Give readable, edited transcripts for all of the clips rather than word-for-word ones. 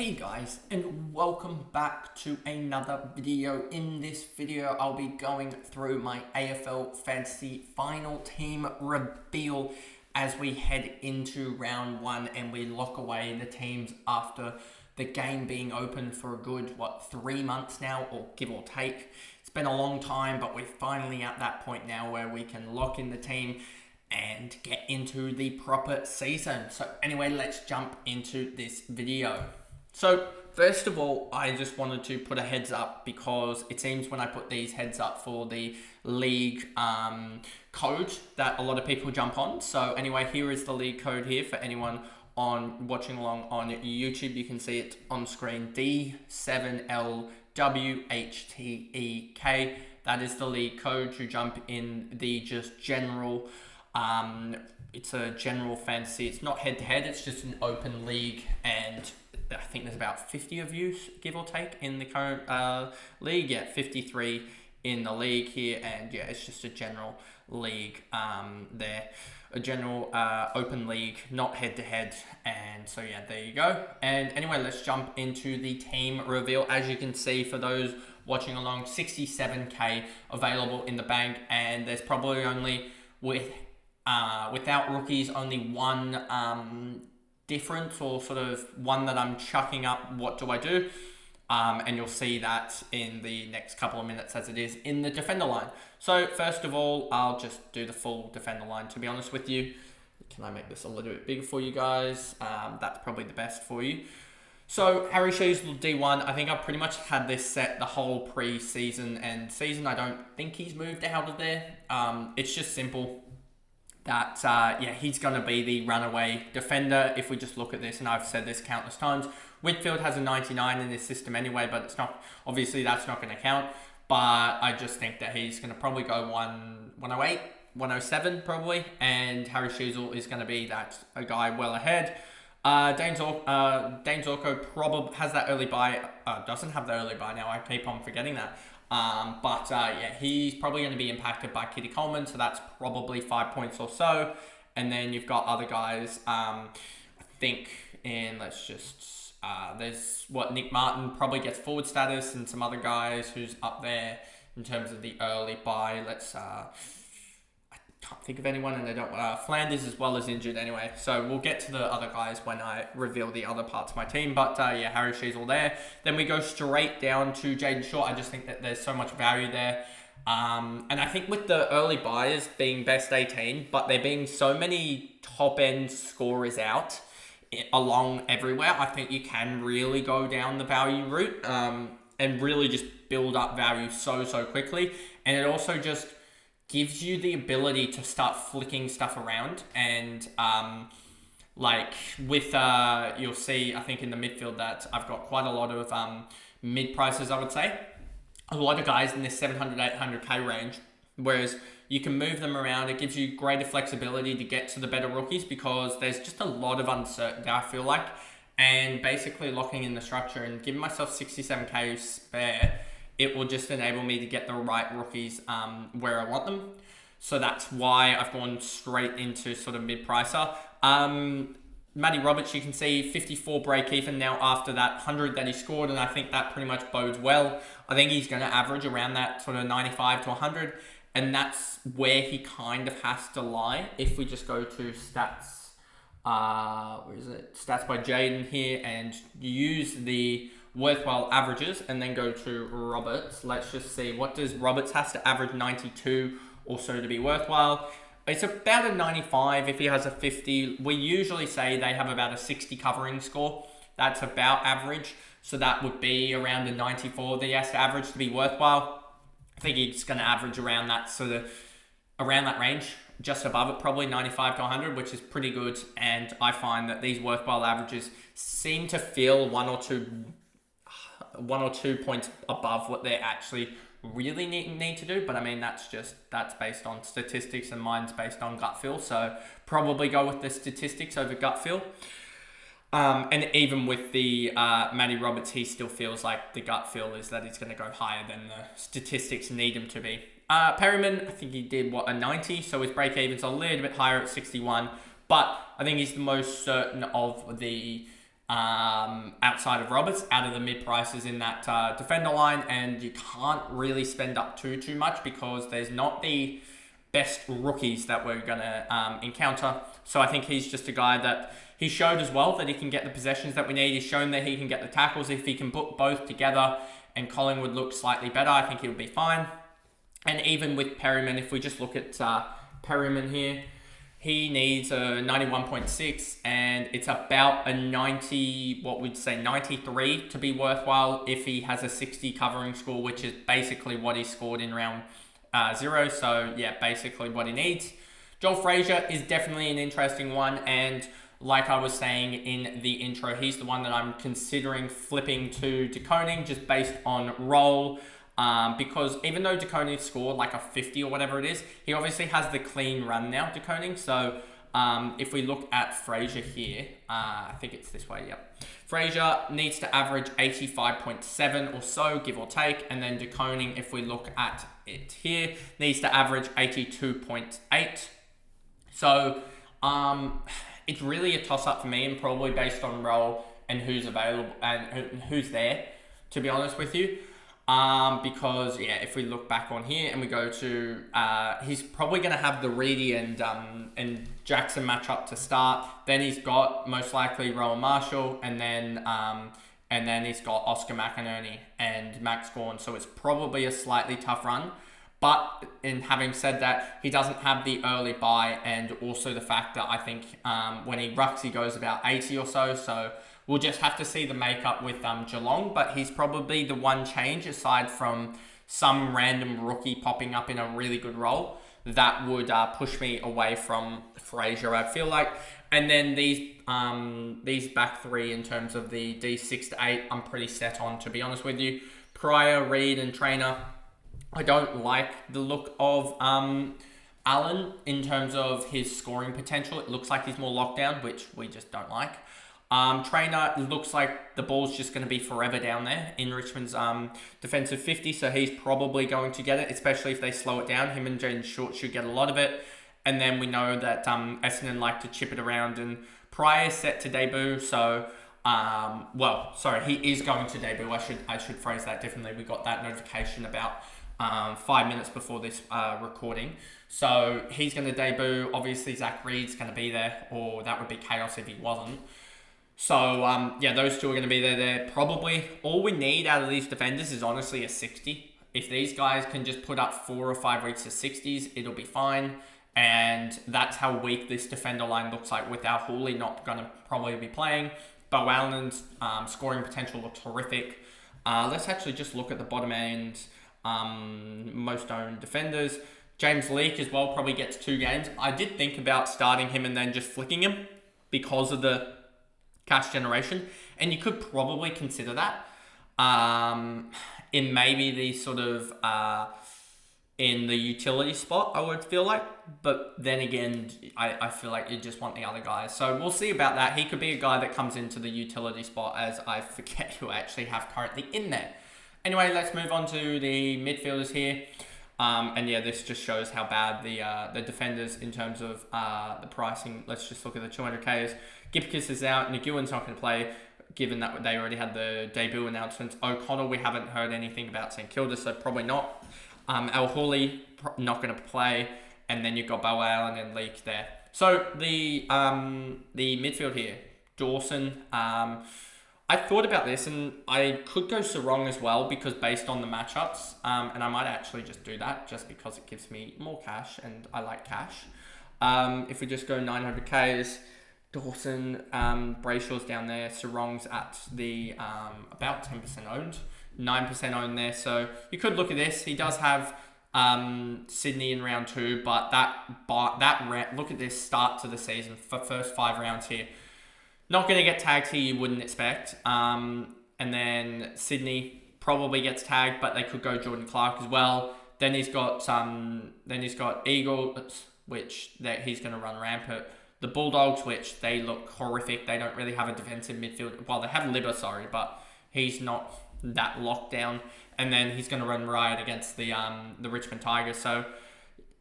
Hey guys, and welcome back to another video. In this video, I'll be going through my AFL Fantasy final team reveal as we head into round one and we lock away the teams after the game being open for a good, 3 months now, or give or take. It's been a long time, but we're finally at that point now where we can lock in the team and get into the proper season. So anyway, let's jump into this video. So first of all, I just wanted to put a heads up because it seems when I put these heads up for the league code that a lot of people jump on. So anyway, here is the league code here for anyone watching along on YouTube. You can see it on screen, D7LWHTEK. That is the league code to jump in the just general. It's a general fantasy. It's not head to head. It's just an open league, and I think there's about 50 of you, give or take, in the current league. Yeah, 53 in the league here, and yeah, it's just a general league there. A general open league, not head to head, and so yeah, there you go. And anyway, let's jump into the team reveal. As you can see, for those watching along, 67k available in the bank, and there's probably only, without rookies, only one difference, or sort of one that I'm chucking up. What do I do? And you'll see that in the next couple of minutes as it is in the defender line. So first of all, I'll just do the full defender line, to be honest with you. Can I make this a little bit bigger for you guys? That's probably the best for you. So Harry Sheezel, D1, I think I've pretty much had this set the whole pre-season and season. I don't think he's moved out of there. It's just simple that, he's going to be the runaway defender if we just look at this, and I've said this countless times. Whitfield has a 99 in his system anyway, but it's not, obviously that's not going to count, but I just think that he's going to probably go 108, 107 probably, and Harry Sheezel is going to be a guy well ahead. Dane Zorko probably has that early buy, doesn't have the early buy now, I keep on forgetting that. He's probably going to be impacted by Kitty Coleman, so that's probably 5 points or so. And then you've got other guys, I think, there's Nick Martin probably gets forward status, and some other guys who's up there in terms of the early buy. I can't think of anyone, and Flanders as well is injured anyway. So we'll get to the other guys when I reveal the other parts of my team. But Harry Sheezel there. Then we go straight down to Jaden Short. I just think that there's so much value there. And I think with the early buyers being best 18, but there being so many top end scorers out along everywhere, I think you can really go down the value route and really just build up value so quickly. And it also just gives you the ability to start flicking stuff around, and you'll see, I think in the midfield that I've got quite a lot of mid prices, I would say. A lot of guys in this 700, 800k range, whereas you can move them around. It gives you greater flexibility to get to the better rookies because there's just a lot of uncertainty, I feel like, and basically locking in the structure and giving myself 67k spare, it will just enable me to get the right rookies where I want them. So that's why I've gone straight into sort of mid-pricer. Matty Roberts, you can see 54 break-even now after that 100 that he scored, and I think that pretty much bodes well. I think he's going to average around that sort of 95 to 100, and that's where he kind of has to lie. If we just go to stats, Stats by Jaden here, and use the worthwhile averages and then go to Roberts. Let's just see, what does Roberts has to average? 92 or so to be worthwhile. It's about a 95 if he has a 50. We usually say they have about a 60 covering score. That's about average. So that would be around a 94 that he has to average to be worthwhile. I think he's going to average around that around that range, just above it, probably 95 to 100, which is pretty good. And I find that these worthwhile averages seem to feel one or two points above what they actually really need to do. But I mean, that's based on statistics, and mine's based on gut feel. So probably go with the statistics over gut feel. And even with the Matty Roberts, he still feels like the gut feel is that he's going to go higher than the statistics need him to be. Perryman, I think he did, a 90, so his break-even's a little bit higher at 61, but I think he's the most certain of the outside of Roberts, out of the mid prices in that defender line, and you can't really spend up too much because there's not the best rookies that we're going to encounter. So I think he's just a guy that he showed as well that he can get the possessions that we need. He's shown that he can get the tackles. If he can put both together and Collingwood look slightly better, I think he'll be fine. And even with Perryman, if we just look at Perryman here, he needs a 91.6 and it's about a 90, what we'd say 93 to be worthwhile if he has a 60 covering score, which is basically what he scored in round 0. So yeah, basically what he needs. Joel Frazier is definitely an interesting one, and like I was saying in the intro, he's the one that I'm considering flipping to De Koning just based on role. Because even though De Koning scored like a 50 or whatever it is, he obviously has the clean run now, De Koning. So if we look at Frazier here, I think it's this way, yep. Frazier needs to average 85.7 or so, give or take. And then De Koning, if we look at it here, needs to average 82.8. So it's really a toss-up for me, and probably based on role and who's available and who's there, to be honest with you. Because yeah, if we look back on here and we go to he's probably going to have the Reedy and Jackson matchup to start. Then he's got most likely Rowan Marshall, and then he's got Oscar McInerney and Max Gawn. So it's probably a slightly tough run. But in having said that, he doesn't have the early buy, and also the fact that I think when he rucks, he goes about 80 or so. So we'll just have to see the makeup with Geelong, but he's probably the one change aside from some random rookie popping up in a really good role that would push me away from Frazier, I feel like. And then these back three in terms of the D6 to 8, I'm pretty set on, to be honest with you. Pryor, Reid, and Trainer. I don't like the look of Allen in terms of his scoring potential. It looks like he's more locked down, which we just don't like. Trainer looks like the ball's just going to be forever down there in Richmond's defensive 50, so he's probably going to get it, especially if they slow it down. Him and Jaden Short should get a lot of it. And then we know that Essendon like to chip it around, and Pryor is set to debut, so he is going to debut. I should phrase that differently. We got that notification about 5 minutes before this recording. So he's going to debut. Obviously, Zach Reid's going to be there, or that would be chaos if he wasn't. So, those two are going to be there. Probably all we need out of these defenders is honestly a 60. If these guys can just put up 4 or 5 weeks of 60s, it'll be fine. And that's how weak this defender line looks like without Hooley not going to probably be playing. Bo Allen's scoring potential looks horrific. Let's actually just look at the bottom end most owned defenders. James Leake as well probably gets 2 games. I did think about starting him and then just flicking him because of the cash generation, and you could probably consider that in maybe the sort of in the utility spot, I would feel like. But then again, I feel like you just want the other guys. So we'll see about that. He could be a guy that comes into the utility spot, as I forget who I actually have currently in there. Anyway, let's move on to the midfielders here. This just shows how bad the defenders in terms of the pricing. Let's just look at the 200Ks. Gipkiss is out. Nguyen's not going to play, given that they already had the debut announcements. O'Connell, we haven't heard anything about St Kilda, so probably not. El Hooley, not going to play. And then you've got Bo Allen and Leake there. So the midfield here, Dawson. I thought about this, and I could go Sarong as well, because based on the matchups, and I might actually just do that just because it gives me more cash, and I like cash. If we just go 900Ks, Dawson, Brayshaw's down there, Sarong's at the about 10% owned, 9% owned there. So you could look at this. He does have Sydney in round 2, but look at this start to the season for first 5 rounds here. Not going to get tagged here, you wouldn't expect. And then Sydney probably gets tagged, but they could go Jordan Clark as well. Then he's got Eagles, which he's going to run rampant. The Bulldogs, which they look horrific. They don't really have a defensive midfield. Well, they have Libba, but he's not that locked down. And then he's going to run riot against the Richmond Tigers. So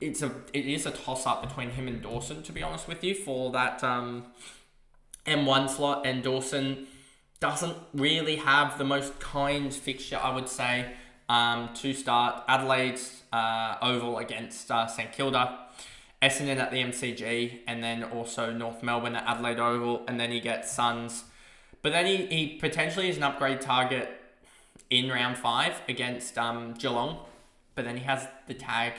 it is a toss-up between him and Dawson, to be honest with you, for that M1 slot. And Dawson, doesn't really have the most kind fixture, I would say, to start. Adelaide's Oval against St Kilda, Essendon at the MCG, and then also North Melbourne at Adelaide Oval, and then he gets Suns. But then he potentially is an upgrade target in round 5 against Geelong, but then he has the tag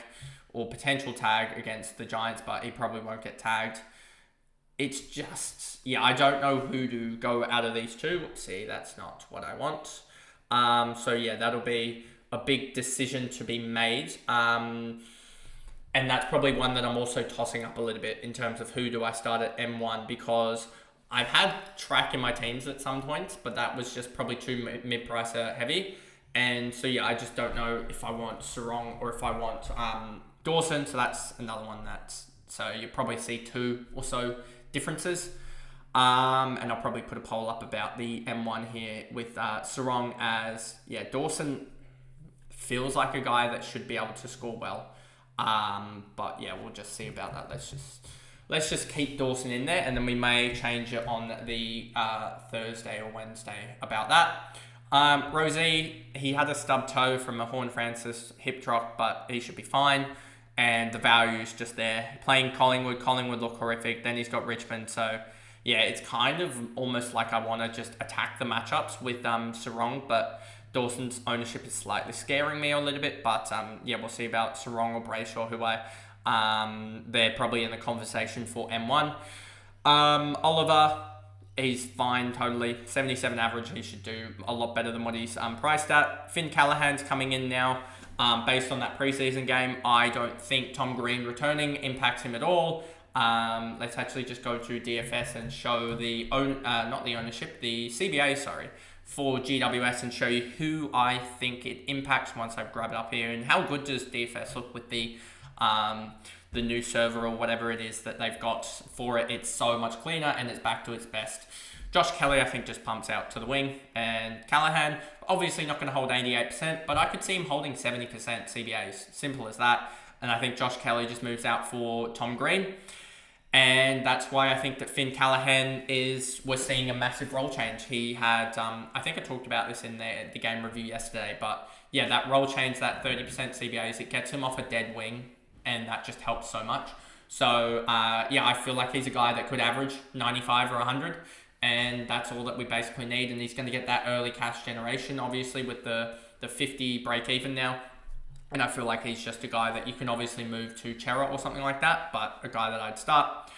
or potential tag against the Giants, but he probably won't get tagged. It's just, I don't know who to go out of these two. See, that's not what I want. So that'll be a big decision to be made. And that's probably one that I'm also tossing up a little bit in terms of who do I start at M1, because I've had track in my teams at some points, but that was just probably too mid-pricer heavy. And so, I just don't know if I want Sarong or if I want Dawson. So that's another one so you probably see 2 or so differences. And I'll probably put a poll up about the M1 here with Sarong as, Dawson feels like a guy that should be able to score well. But we'll just see about that. Let's just keep Dawson in there, and then we may change it on the Thursday or Wednesday about that. Rosie, he had a stub toe from a Horne-Francis hip drop, but he should be fine. And the value's just there. Playing Collingwood look horrific. Then he's got Richmond. So, it's kind of almost like I want to just attack the matchups with Sarong, but Dawson's ownership is slightly scaring me a little bit. But, we'll see about Sarong or Brayshaw, who they're probably in the conversation for M1. Oliver, he's fine, totally. 77 average, he should do a lot better than what he's priced at. Finn Callahan's coming in now. Based on that preseason game, I don't think Tom Green returning impacts him at all. Let's actually just go to DFS and show the CBA, for GWS, and show you who I think it impacts once I grab it up here. And how good does DFS look with the new server or whatever it is that they've got for it? It's so much cleaner and it's back to its best. Josh Kelly, I think, just pumps out to the wing. And Callahan, obviously not going to hold 88%, but I could see him holding 70% CBAs. Simple as that. And I think Josh Kelly just moves out for Tom Green. And that's why I think that Finn Callahan we're seeing a massive role change. He had, I think I talked about this in the game review yesterday, but that role change, that 30% CBAs, it gets him off a dead wing, and that just helps so much. So, I feel like he's a guy that could average 95 or 100. And that's all that we basically need. And he's going to get that early cash generation, obviously, with the 50 break even now. And I feel like he's just a guy that you can obviously move to Chera or something like that, but a guy that I'd start.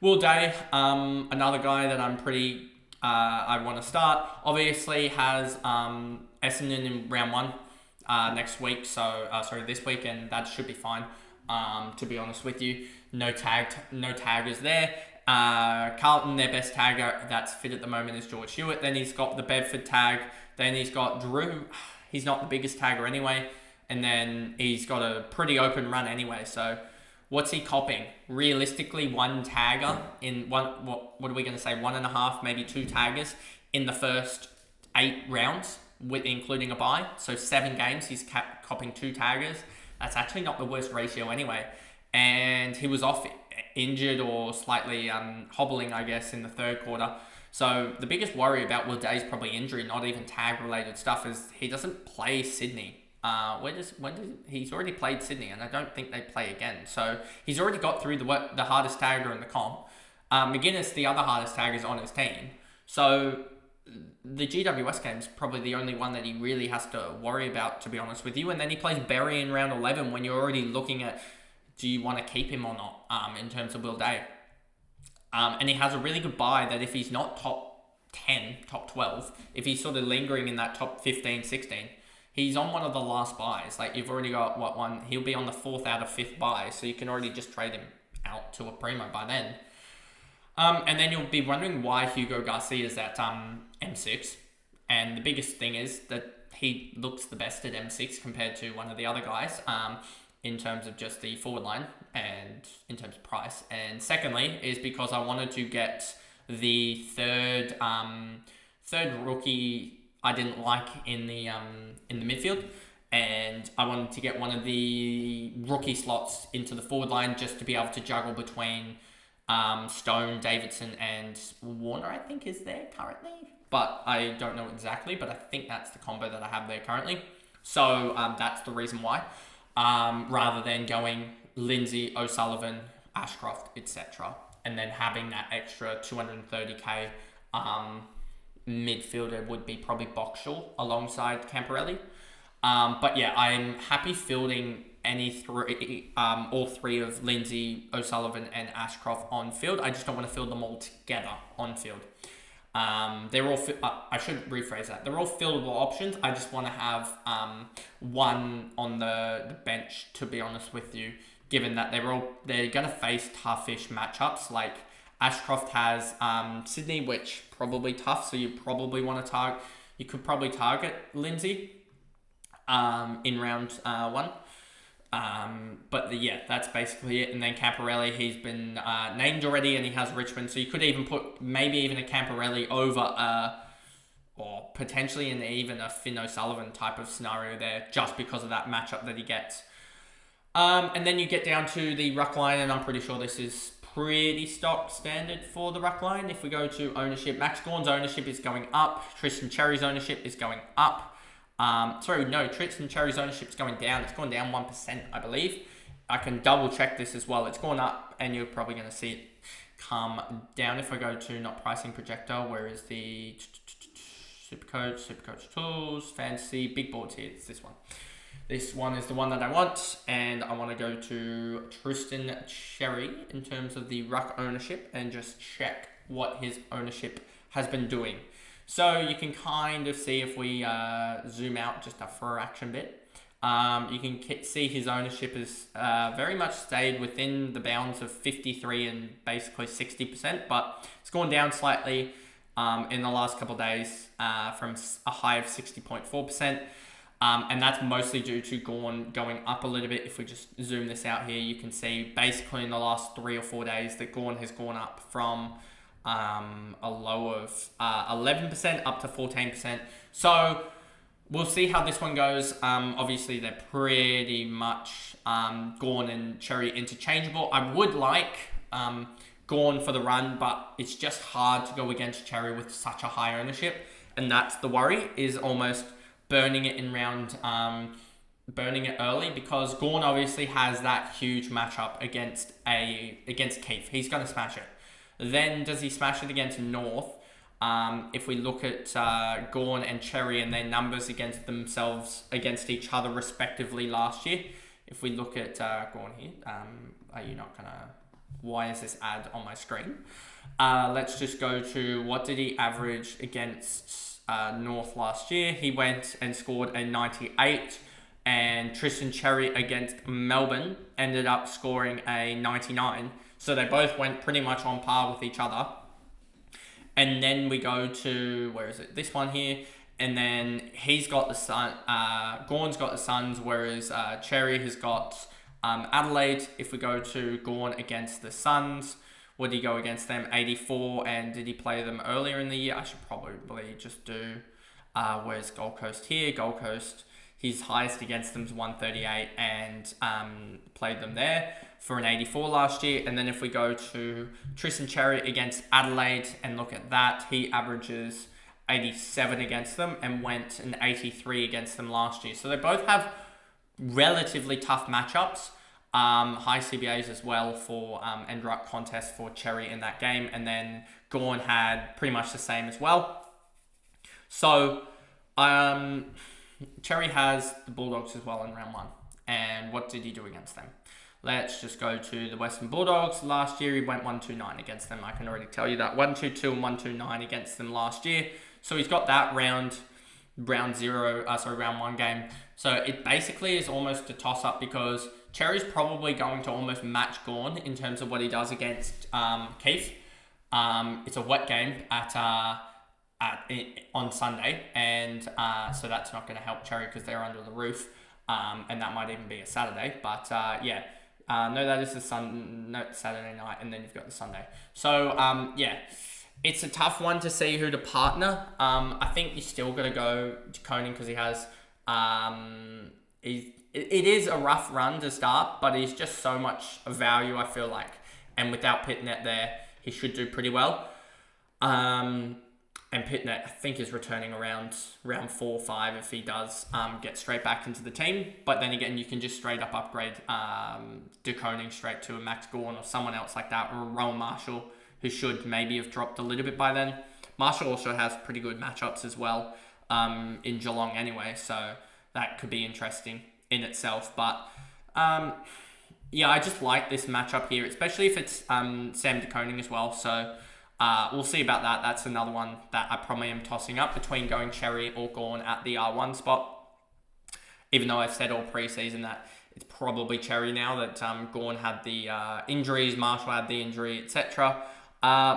Will Day, another guy that I'm pretty, I want to start. Obviously has Essendon in round 1 next week. This week, and that should be fine. To be honest with you, no taggers there. Carlton, their best tagger that's fit at the moment is George Hewitt. Then he's got the Bedford tag. Then he's got Drew. He's not the biggest tagger anyway. And then he's got a pretty open run anyway. So what's he copping? Realistically, one tagger in one. What are we going to say? 1.5, maybe 2 taggers in the first 8 rounds, including a bye. So 7 games, he's copping 2 taggers. That's actually not the worst ratio anyway. And he was off injured or slightly hobbling, I guess, in the third quarter. So the biggest worry about Will Day's probably injury, not even tag-related stuff, is he doesn't play Sydney. He's already played Sydney, and I don't think they play again. So he's already got through the hardest tagger in the comp. McGuinness, the other hardest tagger, is on his team. So the GWS game is probably the only one that he really has to worry about, to be honest with you. And then he plays Berry in round 11 when you're already looking at, do you want to keep him or not, in terms of Will Day. And he has a really good buy that if he's not top 10, top 12, if he's sort of lingering in that top 15, 16, he's on one of the last buys. Like, you've already got, one? He'll be on the 4th out of 5th buy, so you can already just trade him out to a primo by then. And then you'll be wondering why Hugo Garcia is at M6. And the biggest thing is that he looks the best at M6 compared to one of the other guys, in terms of just the forward line and in terms of price. And secondly is because I wanted to get the third rookie I didn't like in the midfield, and I wanted to get one of the rookie slots into the forward line just to be able to juggle between Stone, Davidson, and Warner, I think, is there currently. but I don't know exactly, but I think that's the combo that I have there currently. So that's the reason why, rather than going Lindsay, O'Sullivan, Ashcroft, etc., and then having that extra 230k midfielder would be probably Boxall alongside Camporelli. But yeah, I'm happy fielding any three, all three of Lindsay, O'Sullivan, and Ashcroft on field. I just don't want to field them all together on field. They're all. I should rephrase that. They're all fieldable options. I just want to have one on the bench. To be honest with you, given that they're gonna face toughish matchups. Like Ashcroft has Sydney, which probably tough. So you probably want to target. You could probably target Lindsay in round one. But yeah, that's basically it. And then Camporelli, he's been named already, and he has Richmond. So you could even put maybe even a Camporelli over or potentially even a Finn O'Sullivan type of scenario there, just because of that matchup that he gets. And then you get down to the ruck line, and I'm pretty sure this is pretty stock standard for the ruck line. If we go to ownership, Max Gawn's ownership is going up. Tristan Cherry's ownership is going up. Tristan Cherry's ownership is going down. It's gone down 1%, I believe. I can double check this as well. It's gone up, and you're probably going to see it come down. If I go to not pricing projector, where is the Supercoach tools, fantasy, big boards here. It's this one. This one is the one that I want, and I want to go to Tristan Cherry in terms of the ruck ownership and just check what his ownership has been doing. So you can kind of see if we zoom out just a fraction bit. You can see his ownership has very much stayed within the bounds of 53 and basically 60%, but it's gone down slightly in the last couple of days from a high of 60.4%. And that's mostly due to Gawn going up a little bit. If we just zoom this out here, you can see basically in the last 3 or 4 days that Gawn has gone up from a low of 11% up to 14%. So we'll see how this one goes. Obviously, they're pretty much Gawn and Cherry interchangeable. I would like Gawn for the run, but it's just hard to go against Cherry with such a high ownership. And that's the worry, is almost burning it in round, burning it early, because Gawn obviously has that huge matchup against Keith. He's going to smash it. Then does he smash it against North? If we look at Gawn and Cherry and their numbers against each other respectively last year. If we look at Gawn here, are you not gonna? Why is this ad on my screen? Let's just go to what did he average against North last year. He went and scored a 98, and Tristan Cherry against Melbourne ended up scoring a 99. So they both went pretty much on par with each other. And then we go to, where is it? This one here. And then he's got the Sun. Gawn's got the Suns, whereas Cherry has got Adelaide. If we go to Gawn against the Suns, would he go against them? 84. And did he play them earlier in the year? I should probably just do, where's Gold Coast here? Gold Coast, his highest against them is 138 and played them there for an 84 last year. And then if we go to Tristan Cherry against Adelaide and look at that, he averages 87 against them and went an 83 against them last year. So they both have relatively tough matchups, high CBAs as well for end ruck contest for Cherry in that game. And then Gawn had pretty much the same as well. So Cherry has the Bulldogs as well in round one. And what did he do against them? Let's just go to the Western Bulldogs. Last year, he went 1-2-9 against them. I can already tell you that. 1-2-2 and 1-2-9 against them last year. So he's got that round one game. So it basically is almost a toss-up, because Cherry's probably going to almost match Gawn in terms of what he does against Keith. It's a wet game on Sunday, and so that's not going to help Cherry because they're under the roof, and that might even be a Saturday. But yeah. No, that is Saturday night, and then you've got the Sunday. So, yeah, it's a tough one to see who to partner. I think you still got to go to Koning because he has... it is a rough run to start, but he's just so much value, I feel like. And without Pitnet there, he should do pretty well. And Pitnet, I think, is returning around round 4 or 5 if he does get straight back into the team. But then again, you can just straight up upgrade De Koning straight to a Max Gawn or someone else like that, or a Rowan Marshall, who should maybe have dropped a little bit by then. Marshall also has pretty good matchups as well in Geelong anyway, so that could be interesting in itself. But yeah, I just like this matchup here, especially if it's Sam De Koning as well. So we'll see about that. That's another one that I probably am tossing up between going Cherry or Gawn at the R1 spot. Even though I've said all preseason that it's probably Cherry now that Gawn had the injuries, Marshall had the injury, etc.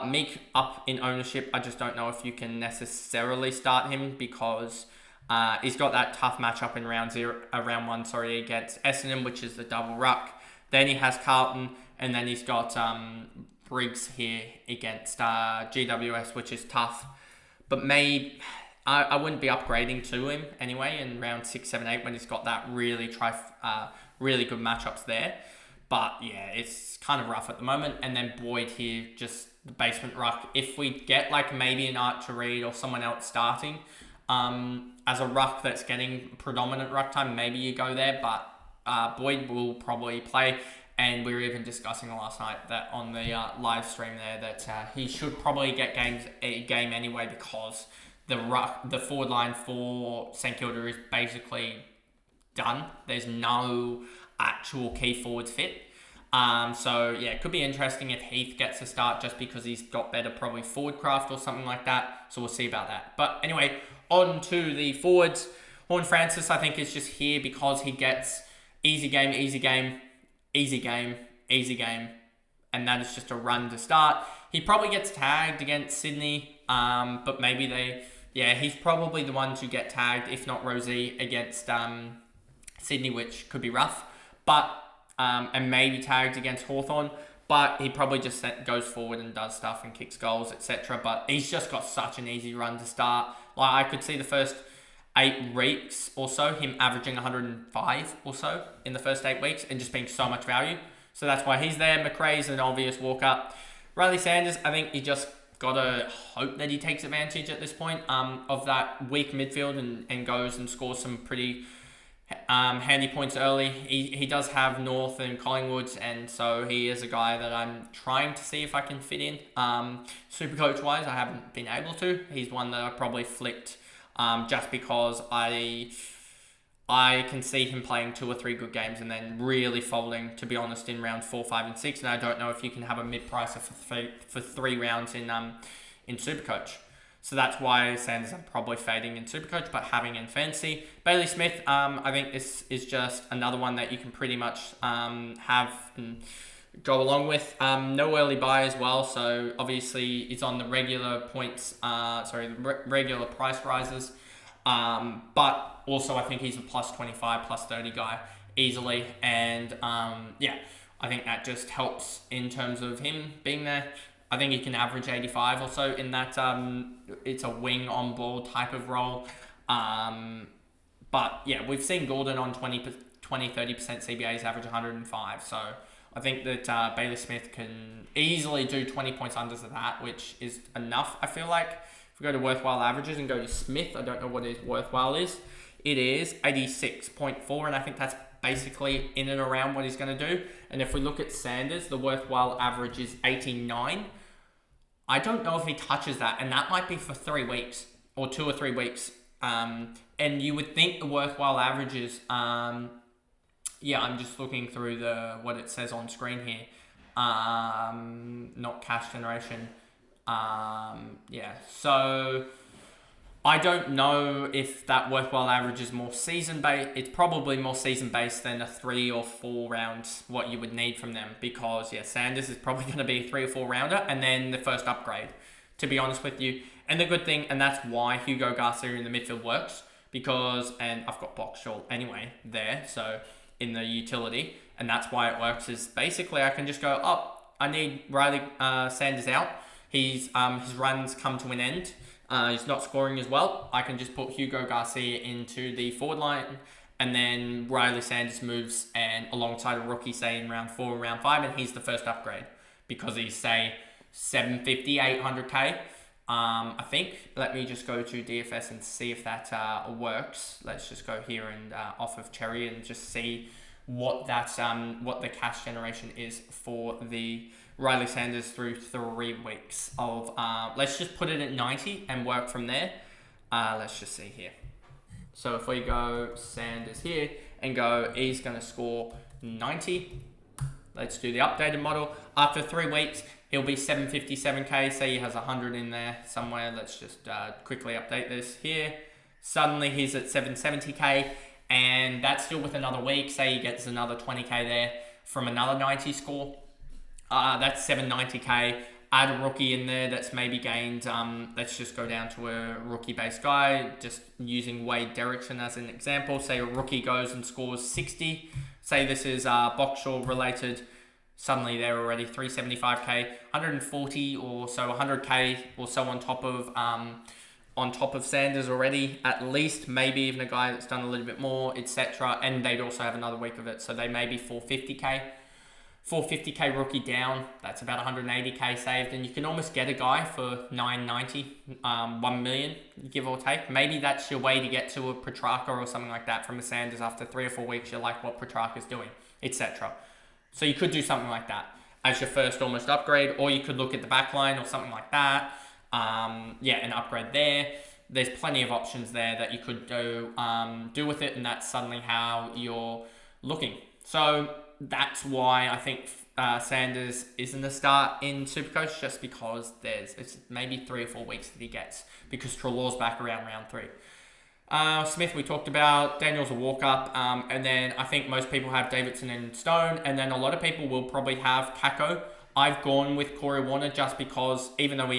Meek up in ownership. I just don't know if you can necessarily start him because he's got that tough matchup in round 1 against Essendon, which is the double ruck. Then he has Carlton, and then he's got Briggs here against GWS, which is tough. But maybe I wouldn't be upgrading to him anyway in round 6, 7, 8 when he's got that really good matchups there. But yeah, it's kind of rough at the moment. And then Boyd here, just the basement ruck. If we get like maybe an Archer Reed or someone else starting as a ruck that's getting predominant ruck time, maybe you go there. But Boyd will probably play. And we were even discussing last night that on the live stream there that he should probably get a game anyway because the forward line for St Kilda is basically done. There's no actual key forwards fit. So yeah, it could be interesting if Heath gets a start just because he's got better probably forward craft or something like that. So we'll see about that. But anyway, on to the forwards. Horne-Francis, I think, is just here because he gets easy game, and that is just a run to start. He probably gets tagged against Sydney, but maybe he's probably the one to get tagged, if not Rosie, against Sydney, which could be rough. But and maybe tagged against Hawthorn, but he probably just goes forward and does stuff and kicks goals, etc. But he's just got such an easy run to start. Like I could see the first 8 weeks or so, him averaging 105 or so in the first 8 weeks and just being so much value. So that's why he's there. McRae's an obvious walk-up. Riley Sanders, I think you just got to hope that he takes advantage at this point of that weak midfield and goes and scores some pretty handy points early. He does have North and Collingwood, and so he is a guy that I'm trying to see if I can fit in. Supercoach-wise, I haven't been able to. He's one that I probably flicked just because I can see him playing 2 or 3 good games and then really folding, to be honest, in round 4, 5, and 6. And I don't know if you can have a mid-pricer for 3 rounds in Supercoach. So that's why Sanders I'm probably fading in Supercoach, but having in Fantasy. Bailey Smith, I think this is just another one that you can pretty much have and go along with. No early buy as well, so obviously it's on the regular points, regular price rises. But also I think he's a plus 25, plus 30 guy easily. And I think that just helps in terms of him being there. I think he can average 85 or so in that it's a wing on ball type of role. But yeah, we've seen Gordon on 20-30% CBAs average 105. So I think that Bailey Smith can easily do 20 points under that, which is enough, I feel like. If we go to worthwhile averages and go to Smith, I don't know what his worthwhile is. It is 86.4, and I think that's basically in and around what he's going to do. And if we look at Sanders, the worthwhile average is 89. I don't know if he touches that, and that might be for 3 weeks or 2 or 3 weeks. And you would think the worthwhile averages, I'm just looking through what it says on screen here. Not cash generation. So I don't know if that worthwhile average is more season-based. It's probably more season-based than a 3 or 4 rounds, what you would need from them. Because, Sanders is probably going to be a 3 or 4 rounder and then the first upgrade, to be honest with you. And the good thing, and that's why Hugo Garcia in the midfield works, and I've got Boxall anyway there, so in the utility, and that's why it works, is basically I can just go, I need Riley Sanders out. His runs come to an end. He's not scoring as well. I can just put Hugo Garcia into the forward line, and then Riley Sanders moves and alongside a rookie, say in round 4 or round 5, and he's the first upgrade because he's say 750, 800k. I think, let me just go to DFS and see if that works. Let's just go here and off of Cherry and just see what that's what the cash generation is for the Riley Sanders through 3 weeks of let's just put it at 90 and work from there. Let's just see here. So if we go Sanders here and go, he's going to score 90. Let's do the updated model. After 3 weeks, he'll be 757k. Say he has 100 in there somewhere. Let's just quickly update this here. Suddenly he's at 770k, and that's still with another week. Say he gets another 20k there from another 90 score. That's 790k. Add a rookie in there that's maybe gained. Let's just go down to a rookie-based guy, just using Wade Derrickson as an example. Say a rookie goes and scores 60. Say this is Boxall related. Suddenly they're already 375k, 140 or so, 100k or so on top of Sanders already, at least. Maybe even a guy that's done a little bit more, etc. And they'd also have another week of it, so they may be 450k. 450k rookie down, that's about 180k saved, and you can almost get a guy for 990, 1 million, give or take. Maybe that's your way to get to a Petrarca or something like that from a Sanders. After 3 or 4 weeks, you like what Petrarca's doing, etc. So you could do something like that as your first almost upgrade, or you could look at the back line or something like that. And upgrade there. There's plenty of options there that you could do with it, and that's suddenly how you're looking. So that's why I think Sanders isn't a start in Supercoach, just because it's maybe 3 or 4 weeks that he gets, because Treloar's back around round 3. Smith we talked about, Daniel's a walk-up, and then I think most people have Davidson and Stone, and then a lot of people will probably have Kako. I've gone with Corey Warner just because, even though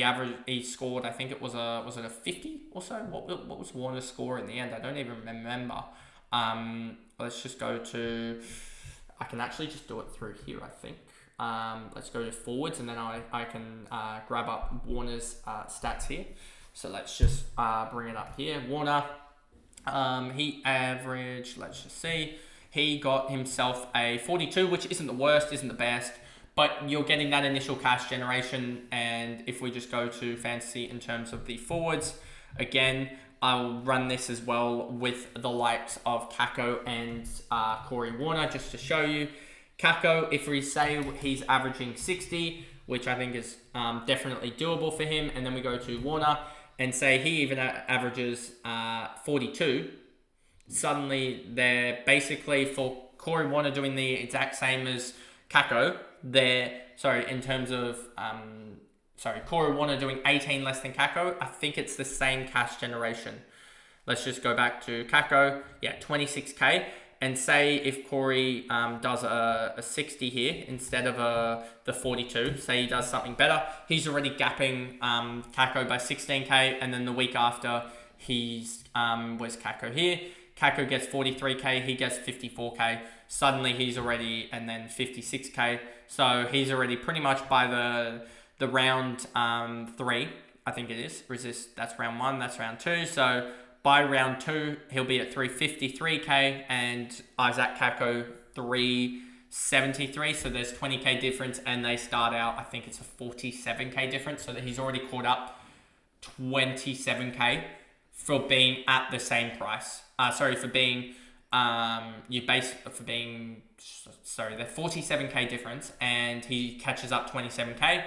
he scored, I think it was a 50 or so? What was Warner's score in the end? I don't even remember. Let's just go to, I can actually just do it through here, I think. Let's go to forwards, and then I can grab up Warner's stats here. So let's just bring it up here. Warner, he averaged, let's just see, he got himself a 42, which isn't the worst, isn't the best, but you're getting that initial cash generation. And if we just go to fantasy in terms of the forwards, again, I'll run this as well with the likes of Kako and Corey Warner, just to show you. Kako, if we say he's averaging 60, which I think is definitely doable for him, and then we go to Warner and say he even averages 42, suddenly they're basically, for Corey Warner doing the exact same as Kako, Corey Warner doing 18 less than Kako, I think it's the same cash generation. Let's just go back to Kako, 26k, and say if Corey does a 60 here instead of the 42, say he does something better, he's already gapping Kako by 16k, and then the week after, where's Kako here? Kako gets 43k, he gets 54k, suddenly he's already, and then 56k, so he's already pretty much by the round 3, I think it is, that's round 1, that's round 2, so by round 2, he'll be at 353k, and Isaac Kako 373, so there's 20k difference, and they start out, I think it's a 47k difference, so that he's already caught up 27k for being at the same price. The 47k difference, and he catches up 27k,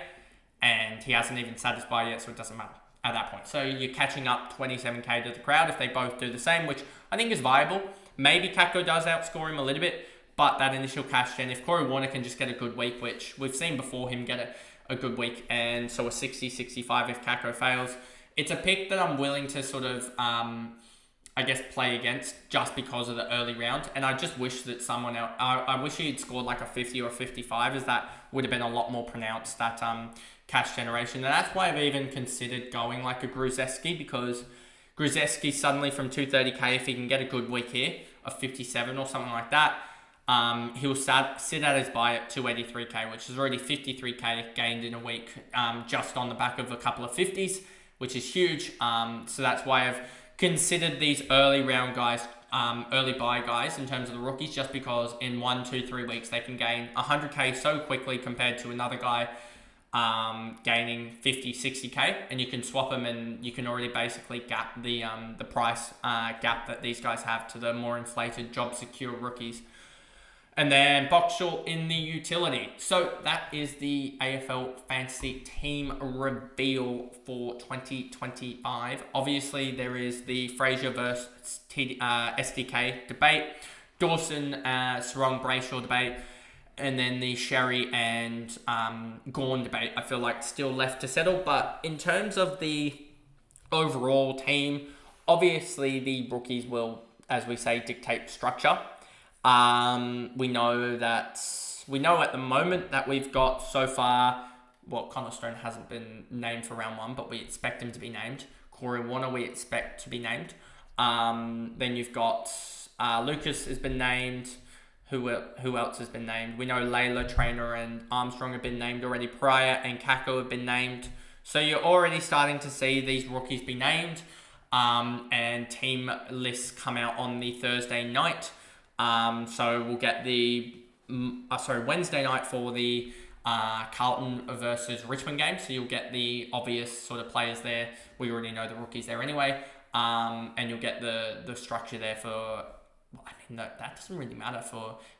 and he hasn't even satisfied yet, so it doesn't matter at that point. So you're catching up 27k to the crowd if they both do the same, which I think is viable. Maybe Kako does outscore him a little bit, but that initial cash gen, if Corey Warner can just get a good week, which we've seen before him get a good week, and so a 60, 65 if Kako fails, it's a pick that I'm willing to sort of, play against just because of the early round. And I just wish that someone else, I wish he had scored like a 50 or 55, as that would have been a lot more pronounced, that cash generation. And that's why I've even considered going like a Gruzeski, because Gruzeski suddenly from 230k, if he can get a good week here of 57 or something like that, he'll sit at his buy at 283k, which is already 53k gained in a week, just on the back of a couple of 50s, which is huge. So that's why I've considered these early round guys, early buy guys in terms of the rookies, just because in 1, 2, 3 weeks they can gain 100k so quickly compared to another guy gaining 50, 60k, and you can swap them, and you can already basically gap the price gap that these guys have to the more inflated job secure rookies. And then Boxall in the utility. So that is the AFL Fantasy team reveal for 2025. Obviously, there is the Fraser versus SDK debate, Dawson, Sarong Brayshaw debate, and then the Sherry and Gawn debate. I feel like still left to settle. But in terms of the overall team, obviously the rookies will, as we say, dictate structure. We know at the moment that we've got so far, Connor Stone hasn't been named for round 1, but we expect him to be named. Corey Warner we expect to be named. Then you've got Lucas has been named. Who else has been named? We know Layla, Trainer, and Armstrong have been named already. Pryor and Kako have been named. So you're already starting to see these rookies be named. And team lists come out on the Thursday night. So we'll get Wednesday night for the Carlton versus Richmond game. So you'll get the obvious sort of players there. We already know the rookies there anyway. And you'll get the structure there for, that doesn't really matter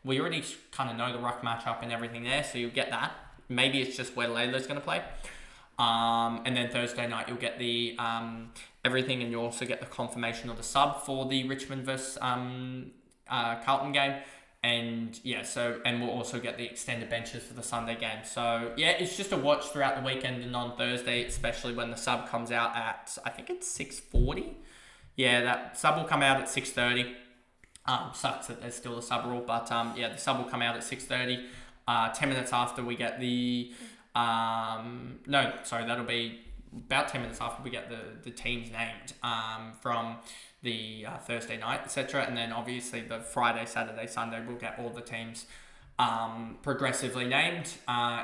we already kind of know the ruck matchup and everything there. So you'll get that. Maybe it's just where Layla's going to play. And then Thursday night you'll get the everything, and you also get the confirmation of the sub for the Richmond versus Carlton game, and we'll also get the extended benches for the Sunday game. So it's just a watch throughout the weekend and on Thursday, especially when the sub comes out at, I think it's 6:40. That sub will come out at 6:30. Sucks that there's still a sub rule, but the sub will come out at 6:30. 10 minutes after we get the that'll be about 10 minutes after we get the teams named from the Thursday night, etc. And then obviously the Friday, Saturday, Sunday, we'll get all the teams progressively named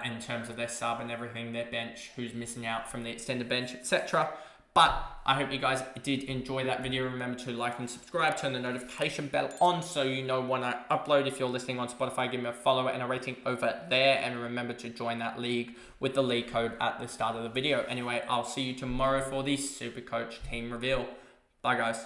in terms of their sub and everything, their bench, who's missing out from the extended bench, etc. But I hope you guys did enjoy that video. Remember to like and subscribe, turn the notification bell on so you know when I upload. If you're listening on Spotify, give me a follow and a rating over there. And remember to join that league with the league code at the start of the video. Anyway, I'll see you tomorrow for the Supercoach team reveal. Bye, guys.